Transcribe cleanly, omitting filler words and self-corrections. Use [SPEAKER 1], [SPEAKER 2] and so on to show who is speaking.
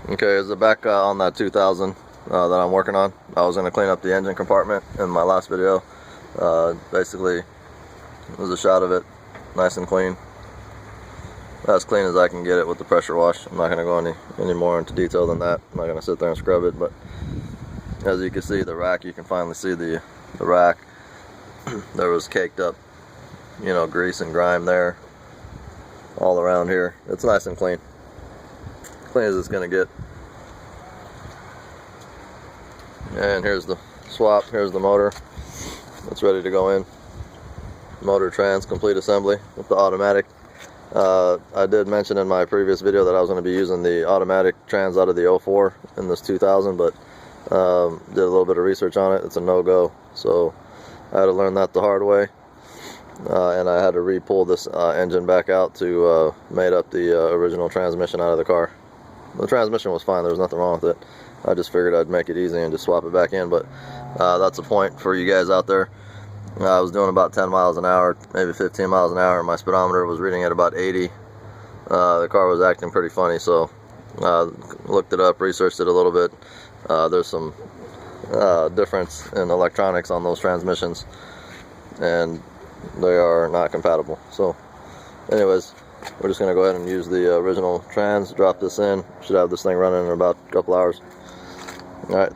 [SPEAKER 1] Okay, is it back on that 2000 that I'm working on? I was going to clean up the engine compartment in my last video. Basically, it was a shot of it, nice and clean. As clean as I can get it with the pressure wash. I'm not going to go any more into detail than that. I'm not going to sit there and scrub it, but as you can see, the rack, you can finally see the rack. There was caked up, you know, grease and grime there all around here. It's nice and clean. Clean as it's going to get. And here's the swap. Here's the motor. It's ready to go in. Motor trans, complete assembly with the automatic. I did mention in my previous video that I was going to be using the automatic trans out of the 04 in this 2000, but did a little bit of research on it. It's a no-go, so I had to learn that the hard way, and I had to re-pull this engine back out to mate up the original transmission out of the car. The transmission was fine, there was nothing wrong with it. I just figured I'd make it easy and just swap it back in, but that's a point for you guys out there. I was doing about 10 miles an hour, maybe 15 miles an hour, and my speedometer was reading at about 80. The car was acting pretty funny, so looked it up, researched it a little bit. There's some difference in electronics on those transmissions, and they are not compatible. So anyways, we're just going to go ahead and use the original trans, drop this in. Should have this thing running in about a couple hours. Alright,